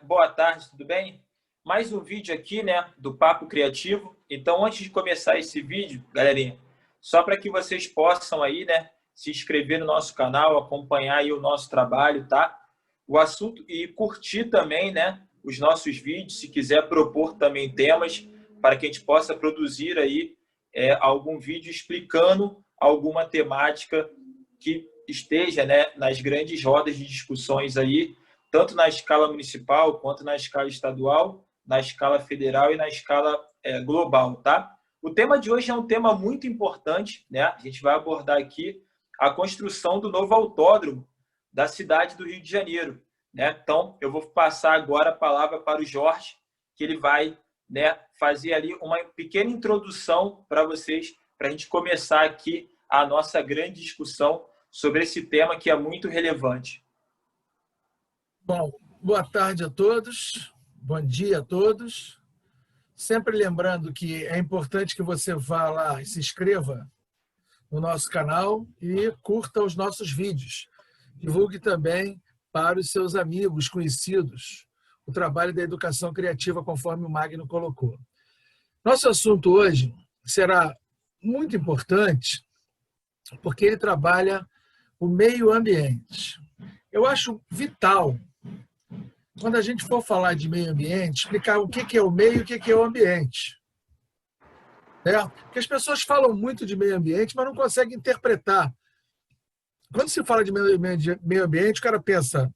Boa tarde, tudo bem? Mais um vídeo aqui, né, do Papo Criativo. Então, antes de começar esse vídeo, galerinha, só para que vocês possam aí, né, se inscrever no nosso canal, acompanhar aí o nosso trabalho, tá? O assunto e curtir também, né, os nossos vídeos, se quiser propor também temas para que a gente possa produzir aí algum vídeo explicando alguma temática que esteja, né, nas grandes rodas de discussões aí, tanto na escala municipal, quanto na escala estadual, na escala federal e na escala global, tá? O tema de hoje é um tema muito importante, né? A gente vai abordar aqui a construção do novo autódromo da cidade do Rio de Janeiro, né? Então, eu vou passar agora a palavra para o Jorge, que ele vai, né, fazer ali uma pequena introdução para vocês, para a gente começar aqui a nossa grande discussão sobre esse tema que é muito relevante. Bom, boa tarde a todos, bom dia a todos. Sempre lembrando que é importante que você vá lá e se inscreva no nosso canal e curta os nossos vídeos. Divulgue também para os seus amigos, conhecidos, o trabalho da educação criativa, conforme o Magno colocou. Nosso assunto hoje será muito importante porque ele trabalha o meio ambiente. Eu acho vital, quando a gente for falar de meio ambiente, explicar o que é o meio e o que é o ambiente. Porque as pessoas falam muito de meio ambiente, mas não conseguem interpretar. Quando se fala de meio ambiente, o cara pensa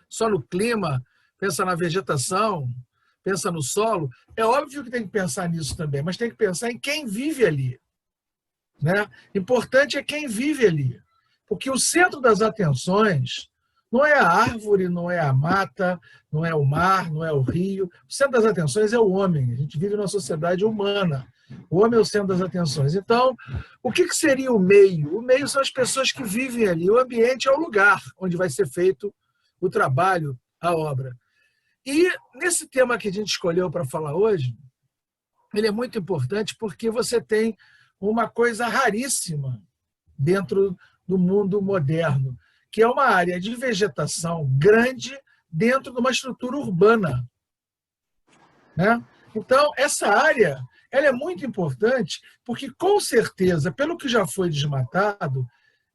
só no clima, pensa na vegetação, pensa no solo. É óbvio que tem que pensar nisso também, mas tem que pensar em quem vive ali. Importante é quem vive ali. Porque o centro das atenções não é a árvore, não é a mata, não é o mar, não é o rio. O centro das atenções é o homem. A gente vive numa sociedade humana. O homem é o centro das atenções. Então, o que seria o meio? O meio são as pessoas que vivem ali. O ambiente é o lugar onde vai ser feito o trabalho, a obra. E nesse tema que a gente escolheu para falar hoje, ele é muito importante porque você tem uma coisa raríssima dentro do mundo moderno, que é uma área de vegetação grande dentro de uma estrutura urbana. Então, essa área ela é muito importante porque, com certeza, pelo que já foi desmatado,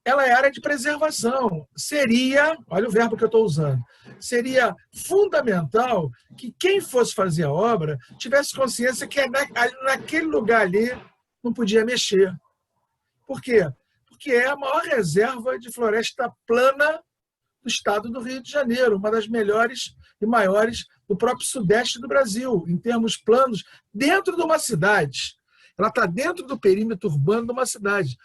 ela é área de preservação. Seria, olha o verbo que eu estou usando, seria fundamental que quem fosse fazer a obra tivesse consciência que naquele lugar ali não podia mexer. Por quê? Porque é a maior reserva de floresta plana do estado do Rio de Janeiro, uma das melhores e maiores do próprio sudeste do Brasil, em termos planos, dentro de uma cidade. Ela está dentro do perímetro urbano de uma cidade,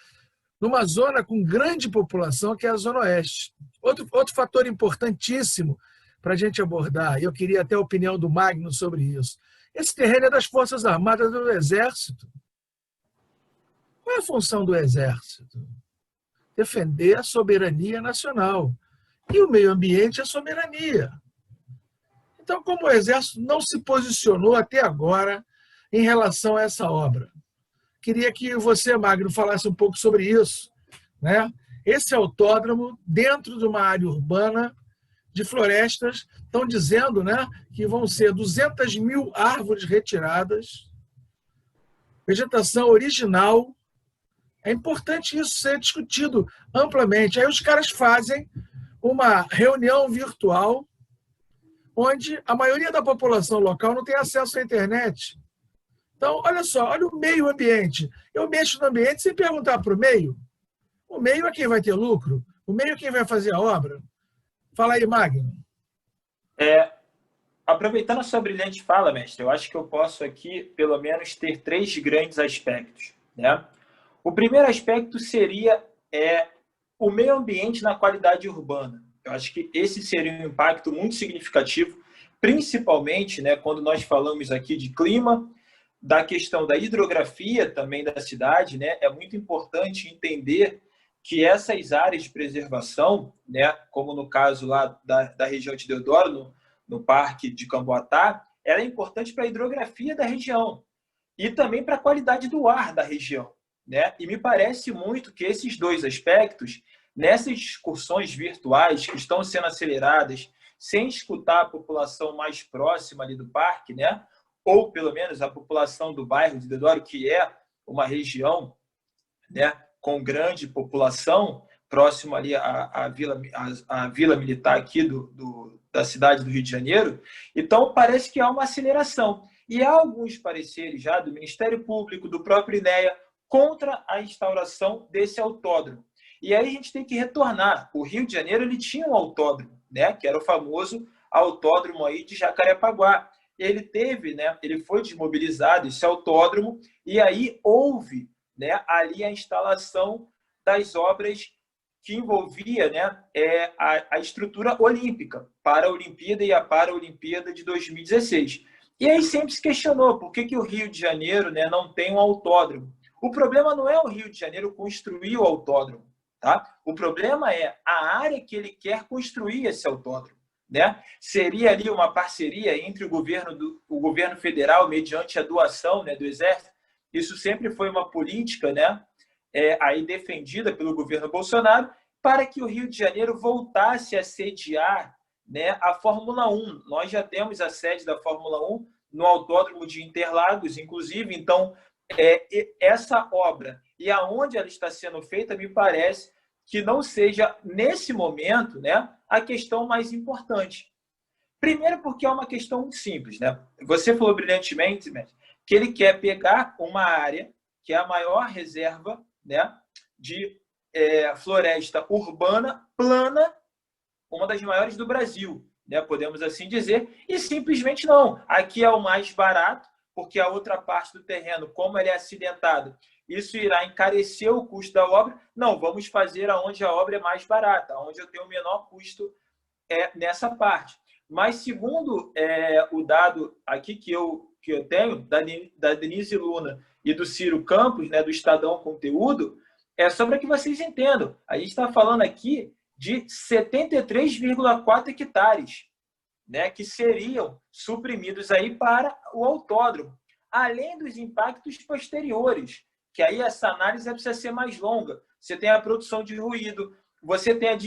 numa zona com grande população, que é a Zona Oeste. Outro fator importantíssimo para a gente abordar, e eu queria até a opinião do Magno sobre isso, esse terreno é das Forças Armadas do Exército. Qual é a função do Exército? Defender a soberania nacional. E o meio ambiente é soberania. Então, como o Exército não se posicionou até agora em relação a essa obra? Queria que você, Magno, falasse um pouco sobre isso. Esse autódromo, dentro de uma área urbana de florestas, estão dizendo que vão ser 200 mil árvores retiradas, vegetação original. É importante isso ser discutido amplamente. Aí os caras fazem uma reunião virtual onde a maioria da população local não tem acesso à internet. Então, olha só, olha o meio ambiente. Eu mexo no ambiente sem perguntar para o meio. O meio é quem vai ter lucro. O meio é quem vai fazer a obra. Fala aí, Magno. Aproveitando a sua brilhante fala, mestre, eu acho que eu posso aqui, pelo menos, ter três grandes aspectos. O primeiro aspecto seria o meio ambiente na qualidade urbana. Eu acho que esse seria um impacto muito significativo, principalmente quando nós falamos aqui de clima, da questão da hidrografia também da cidade. É muito importante entender que essas áreas de preservação, como no caso lá da região de Deodoro, no Parque de Camboatá, ela é importante para a hidrografia da região e também para a qualidade do ar da região. E me parece muito que esses dois aspectos, nessas discussões virtuais que estão sendo aceleradas sem escutar a população mais próxima ali do parque, né? Ou pelo menos a população do bairro de Deodoro, que é uma região, né, com grande população, próximo ali à vila militar aqui da cidade do Rio de Janeiro. Então, parece que há uma aceleração. E há alguns pareceres já do Ministério Público, do próprio INEA, contra a instauração desse autódromo. E aí a gente tem que retornar. O Rio de Janeiro ele tinha um autódromo, né, que era o famoso autódromo aí de Jacarepaguá. Ele teve, né, ele foi desmobilizado, esse autódromo, e aí houve, né, ali a instalação das obras que envolvia, né, a estrutura olímpica para a Olimpíada e a Paralimpíada de 2016. E aí sempre se questionou por que o Rio de Janeiro, né, não tem um autódromo. O problema não é o Rio de Janeiro construir o autódromo, tá? O problema é a área que ele quer construir esse autódromo, né? Seria ali uma parceria entre o governo federal mediante a doação, né, do Exército. Isso sempre foi uma política, né, aí defendida pelo governo Bolsonaro para que o Rio de Janeiro voltasse a sediar, né, a Fórmula 1. Nós já temos a sede da Fórmula 1 no Autódromo de Interlagos, inclusive. Então, essa obra e aonde ela está sendo feita, me parece que não seja, nesse momento, né, a questão mais importante. Primeiro porque é uma questão muito simples, né? Você falou brilhantemente, que ele quer pegar uma área que é a maior reserva, né, de floresta urbana plana, uma das maiores do Brasil, né, podemos assim dizer, e simplesmente não. Aqui é o mais barato, porque a outra parte do terreno, como ele é acidentado, isso irá encarecer o custo da obra. Não, vamos fazer aonde a obra é mais barata, onde eu tenho o menor custo nessa parte. Mas, segundo o dado aqui que eu tenho, da Denise Luna e do Ciro Campos, né, do Estadão Conteúdo, só para que vocês entendam, a gente está falando aqui de 73,4 hectares, né, que seriam suprimidos aí para o autódromo, além dos impactos posteriores, que aí essa análise precisa ser mais longa. Você tem a produção de ruído, você tem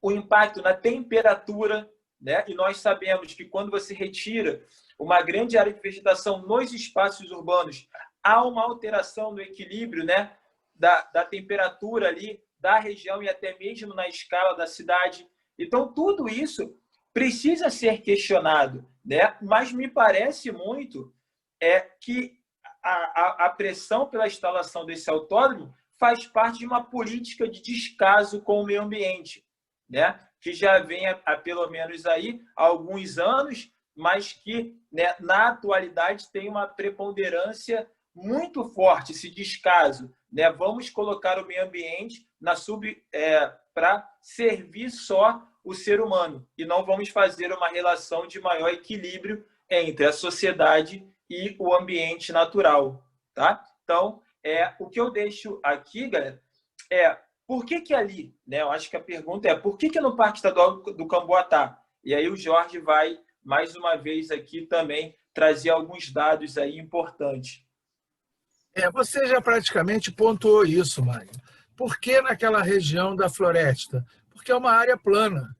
o impacto na temperatura, né? E nós sabemos que quando você retira uma grande área de vegetação nos espaços urbanos, há uma alteração no equilíbrio, né, da temperatura ali da região e até mesmo na escala da cidade. Então, tudo isso precisa ser questionado, né? Mas me parece muito que a pressão pela instalação desse autódromo faz parte de uma política de descaso com o meio ambiente, né, que já vem há pelo menos aí alguns anos, mas que, né, na atualidade tem uma preponderância muito forte, esse descaso, né? Vamos colocar o meio ambiente para servir só o ser humano e não vamos fazer uma relação de maior equilíbrio entre a sociedade e o ambiente natural, tá? Então, o que eu deixo aqui, galera, por que ali, né? Eu acho que a pergunta por que no Parque Estadual do Camboatá? E aí o Jorge vai, mais uma vez aqui também, trazer alguns dados aí importantes. Você já praticamente pontuou isso, Mário. Por que naquela região da floresta? Porque é uma área plana.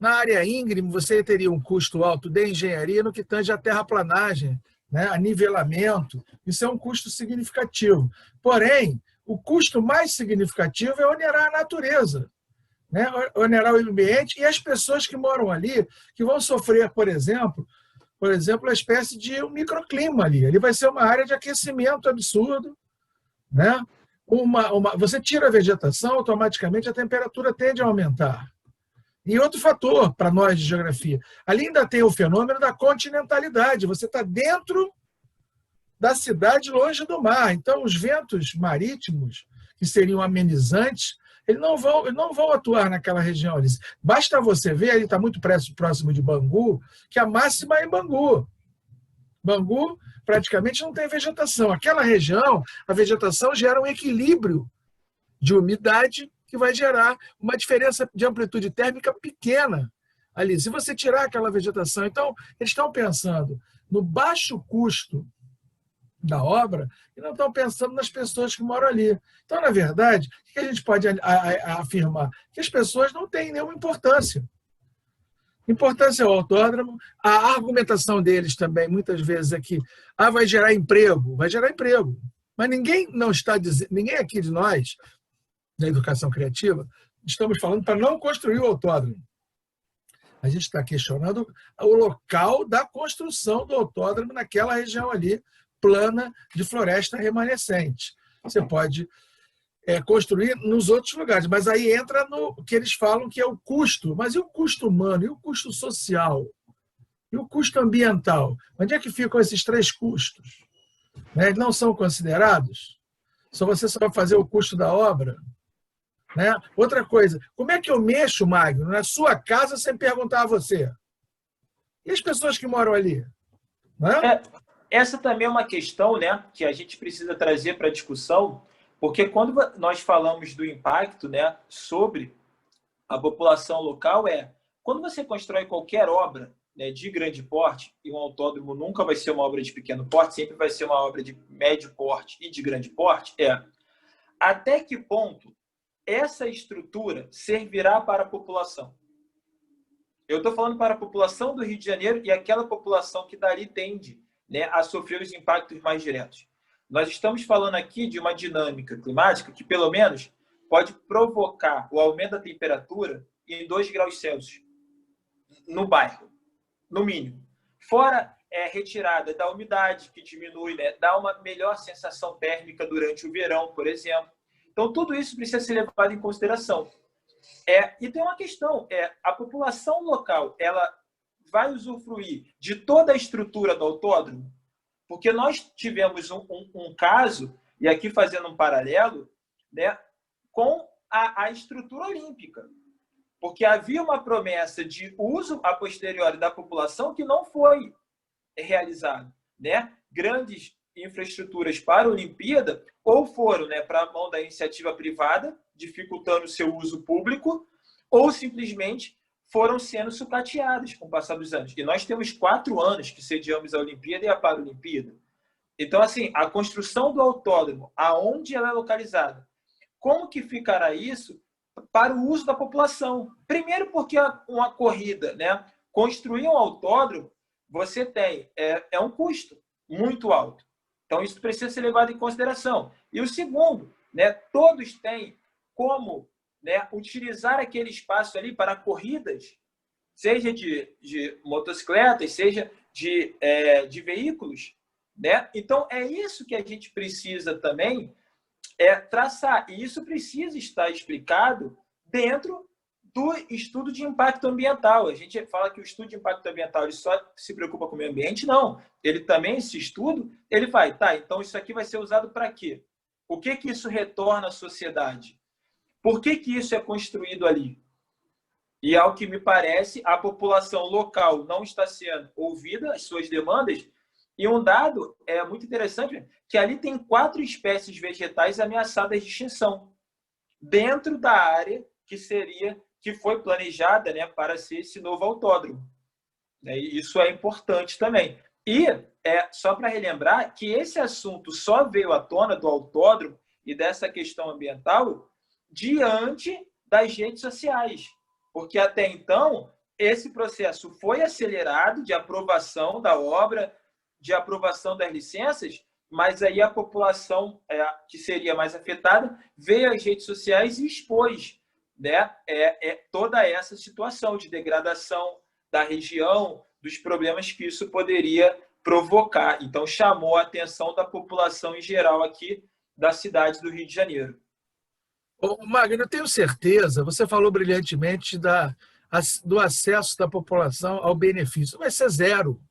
Na área íngreme, você teria um custo alto de engenharia no que tange a terraplanagem, né, a nivelamento. Isso é um custo significativo. Porém, o custo mais significativo é onerar a natureza, né, onerar o ambiente e as pessoas que moram ali, que vão sofrer, por exemplo, a espécie de um microclima ali. Ele vai ser uma área de aquecimento absurdo, né? Você tira a vegetação, automaticamente a temperatura tende a aumentar. E outro fator para nós de geografia, ali ainda tem o fenômeno da continentalidade. Você está dentro da cidade, longe do mar. Então, os ventos marítimos, que seriam amenizantes, eles não vão atuar naquela região ali. Basta você ver, ele está muito próximo de Bangu, que a máxima é em Bangu. Bangu praticamente não tem vegetação. Aquela região, a vegetação gera um equilíbrio de umidade que vai gerar uma diferença de amplitude térmica pequena ali. Se você tirar aquela vegetação, então, eles estão pensando no baixo custo da obra e não estão pensando nas pessoas que moram ali. Então, na verdade, o que a gente pode afirmar? Que as pessoas não têm nenhuma importância. Importância ao autódromo. A argumentação deles também, muitas vezes, é que vai gerar emprego. Vai gerar emprego. Mas ninguém não está dizendo, ninguém aqui de nós, da educação criativa, estamos falando para não construir o autódromo. A gente está questionando o local da construção do autódromo naquela região ali, plana de floresta remanescente. Você pode construir nos outros lugares, mas aí entra no que eles falam que é o custo. Mas e o custo humano? E o custo social? E o custo ambiental? Onde é que ficam esses três custos? Eles não são considerados? Você só vai fazer o custo da obra? Outra coisa, como é que eu mexo, Magno, na sua casa sem perguntar a você? E as pessoas que moram ali? Essa também é uma questão, né, que a gente precisa trazer para a discussão, porque quando nós falamos do impacto, né, sobre a população local, quando você constrói qualquer obra, né, de grande porte, e um autódromo nunca vai ser uma obra de pequeno porte, sempre vai ser uma obra de médio porte e de grande porte, até que ponto essa estrutura servirá para a população? Eu estou falando para a população do Rio de Janeiro e aquela população que dali tende, né, a sofrer os impactos mais diretos. Nós estamos falando aqui de uma dinâmica climática que, pelo menos, pode provocar o aumento da temperatura em 2 graus Celsius no bairro, no mínimo. Fora retirada da umidade, que diminui, né, dá uma melhor sensação térmica durante o verão, por exemplo. Então, tudo isso precisa ser levado em consideração. E tem uma questão, a população local, ela vai usufruir de toda a estrutura do autódromo? Porque nós tivemos um caso, e aqui fazendo um paralelo, né, com a estrutura olímpica. Porque havia uma promessa de uso a posteriori da população que não foi realizado, né? Grandes infraestruturas para a Olimpíada ou foram, né, para a mão da iniciativa privada, dificultando o seu uso público, ou simplesmente foram sendo sucateadas com o passar dos anos. E nós temos 4 anos que sediamos a Olimpíada e a Paralimpíada. Então, assim, a construção do autódromo, aonde ela é localizada, como que ficará isso para o uso da população? Primeiro porque uma corrida, né, construir um autódromo, você tem um custo muito alto. Então, isso precisa ser levado em consideração. E o segundo, né, todos têm como, né, utilizar aquele espaço ali para corridas, seja de motocicletas, seja de veículos, né? Então, é isso que a gente precisa também traçar. E isso precisa estar explicado dentro do estudo de impacto ambiental. A gente fala que o estudo de impacto ambiental ele só se preocupa com o meio ambiente. Não. Ele também, esse estudo, ele vai, então isso aqui vai ser usado para quê? O que isso retorna à sociedade? Por que isso é construído ali? E, ao que me parece, a população local não está sendo ouvida, as suas demandas. E um dado muito interessante, que ali tem 4 espécies vegetais ameaçadas de extinção, dentro da área que foi planejada, né, para ser esse novo autódromo. Isso é importante também. E, só para relembrar, que esse assunto só veio à tona do autódromo e dessa questão ambiental diante das redes sociais. Porque, até então, esse processo foi acelerado de aprovação da obra, de aprovação das licenças, mas aí a população que seria mais afetada veio às redes sociais e expôs, né, toda essa situação de degradação da região, dos problemas que isso poderia provocar. Então, chamou a atenção da população em geral aqui da cidade do Rio de Janeiro. Magno, eu tenho certeza, você falou brilhantemente do acesso da população ao benefício. Vai ser zero.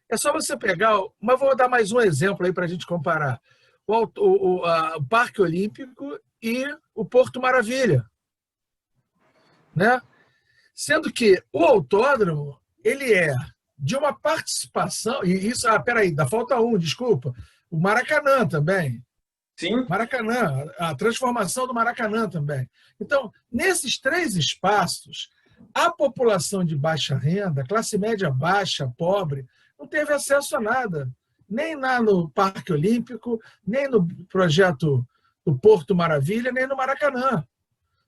É só você pegar, mas vou dar mais um exemplo aí para a gente comparar. O Parque Olímpico e o Porto Maravilha. Né? Sendo que o autódromo, ele é de uma participação, e isso, peraí, dá falta desculpa, o Maracanã também. Sim. Maracanã, a transformação do Maracanã também. Então, nesses 3 espaços, a população de baixa renda, classe média baixa, pobre, não teve acesso a nada. Nem lá no Parque Olímpico, nem no projeto do Porto Maravilha, nem no Maracanã.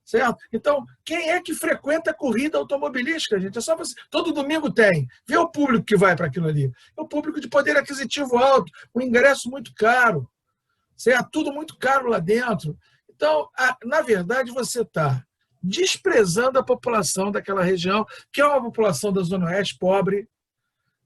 Certo? Então, quem é que frequenta a corrida automobilística, gente? É só você. Todo domingo tem. Vê o público que vai para aquilo ali. É o público de poder aquisitivo alto, um ingresso muito caro, certo? Tudo muito caro lá dentro. Então, na verdade, você está desprezando a população daquela região, que é uma população da Zona Oeste pobre,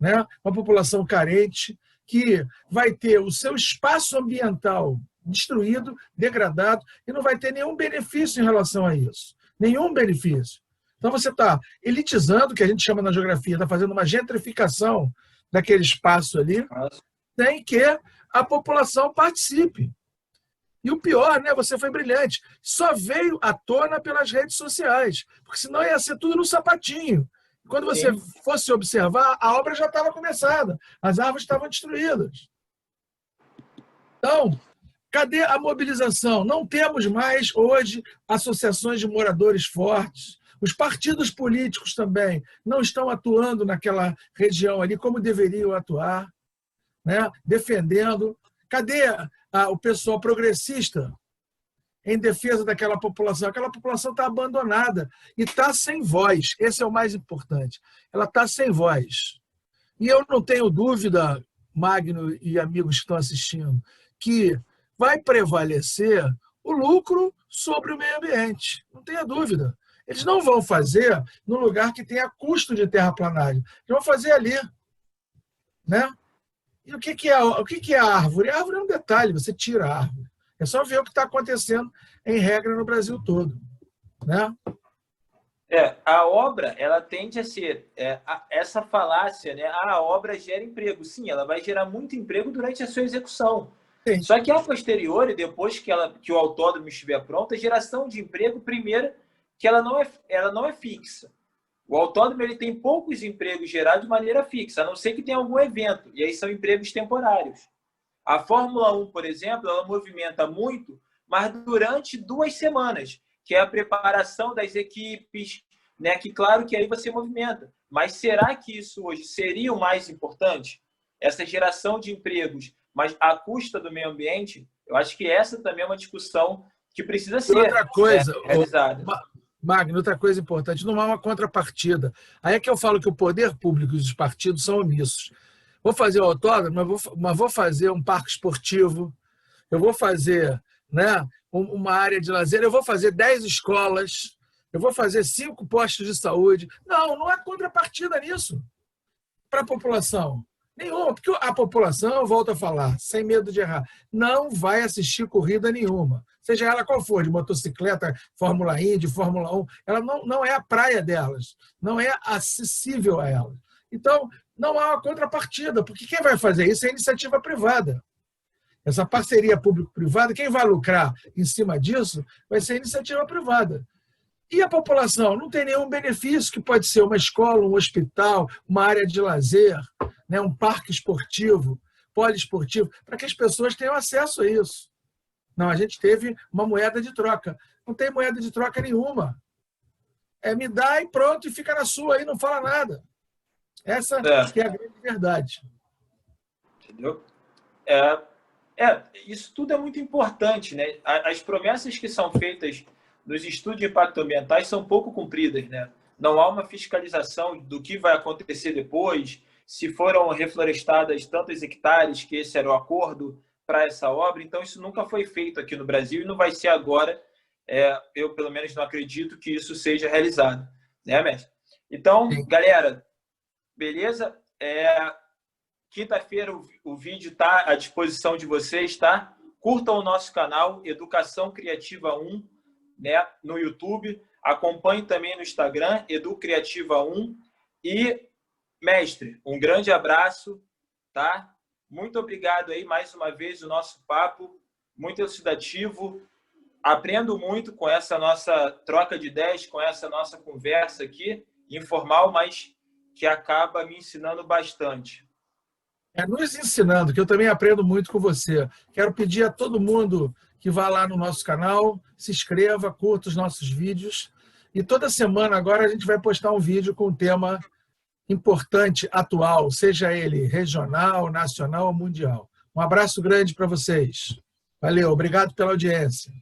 né? Uma população carente, que vai ter o seu espaço ambiental destruído, degradado, e não vai ter nenhum benefício em relação a isso. Nenhum benefício. Então você está elitizando, que a gente chama na geografia, está fazendo uma gentrificação daquele espaço ali, sem que a população participe. E o pior, né? Você foi brilhante. Só veio à tona pelas redes sociais, porque senão ia ser tudo no sapatinho. Quando você fosse observar, a obra já estava começada, as árvores estavam destruídas. Então, cadê a mobilização? Não temos mais, hoje, associações de moradores fortes. Os partidos políticos também não estão atuando naquela região ali como deveriam atuar, né? Defendendo. Cadê o pessoal progressista em defesa daquela população? Aquela população está abandonada e está sem voz. Esse é o mais importante. Ela está sem voz. E eu não tenho dúvida, Magno e amigos que estão assistindo, que vai prevalecer o lucro sobre o meio ambiente. Não tenha dúvida. Eles não vão fazer no lugar que tenha custo de terraplanagem. Eles vão fazer ali. Né? E o que é a árvore? A árvore é um detalhe, você tira a árvore. É só ver o que está acontecendo, em regra, no Brasil todo. Né? A obra, ela tende a ser essa falácia, né? A obra gera emprego. Sim, ela vai gerar muito emprego durante a sua execução. Sim. Só que a posteriori, depois que o autódromo estiver pronto, a geração de emprego, primeiro, que ela não é fixa. O autódromo ele tem poucos empregos gerados de maneira fixa, a não ser que tenha algum evento, e aí são empregos temporários. A Fórmula 1, por exemplo, ela movimenta muito, mas durante 2 semanas, que é a preparação das equipes, né? Que claro que aí você movimenta. Mas será que isso hoje seria o mais importante? Essa geração de empregos, mas à custa do meio ambiente? Eu acho que essa também é uma discussão que precisa ser outra coisa, realizada. Magno, outra coisa importante, não há uma contrapartida. Aí é que eu falo que o poder público e os partidos são omissos. Vou fazer o autódromo, mas vou fazer um parque esportivo, eu vou fazer, né, uma área de lazer, eu vou fazer 10 escolas, eu vou fazer 5 postos de saúde. Não há contrapartida nisso para a população. Nenhuma, porque a população, eu volto a falar, sem medo de errar, não vai assistir corrida nenhuma. Seja ela qual for, de motocicleta, Fórmula Indy, Fórmula 1, ela não é a praia delas, não é acessível a elas. Então, não há uma contrapartida, porque quem vai fazer isso é a iniciativa privada. Essa parceria público-privada, quem vai lucrar em cima disso vai ser a iniciativa privada. E a população não tem nenhum benefício, que pode ser uma escola, um hospital, uma área de lazer, né, um parque esportivo, poliesportivo, para que as pessoas tenham acesso a isso. Não, a gente teve uma moeda de troca. Não tem moeda de troca nenhuma. Me dá e pronto, e fica na sua aí, não fala nada. Essa que é a grande verdade. Entendeu? Isso tudo é muito importante, né? As promessas que são feitas nos estudos de impacto ambientais são pouco cumpridas, né? Não há uma fiscalização do que vai acontecer depois, se foram reflorestadas tantos hectares, que esse era o acordo para essa obra. Então, isso nunca foi feito aqui no Brasil e não vai ser agora. Eu, pelo menos, não acredito que isso seja realizado. Né, mestre? Então, galera, beleza? Quinta-feira o vídeo está à disposição de vocês, tá? Curtam o nosso canal, Educação Criativa 1, né, no YouTube. Acompanhe também no Instagram, Educriativa 1. E, mestre, um grande abraço, tá? Muito obrigado aí, mais uma vez, o nosso papo, muito elucidativo. Aprendo muito com essa nossa troca de ideias, com essa nossa conversa aqui, informal, mas que acaba me ensinando bastante. Nos ensinando, que eu também aprendo muito com você. Quero pedir a todo mundo que vá lá no nosso canal, se inscreva, curta os nossos vídeos. E toda semana agora a gente vai postar um vídeo com um tema importante, atual, seja ele regional, nacional ou mundial. Um abraço grande para vocês. Valeu, obrigado pela audiência.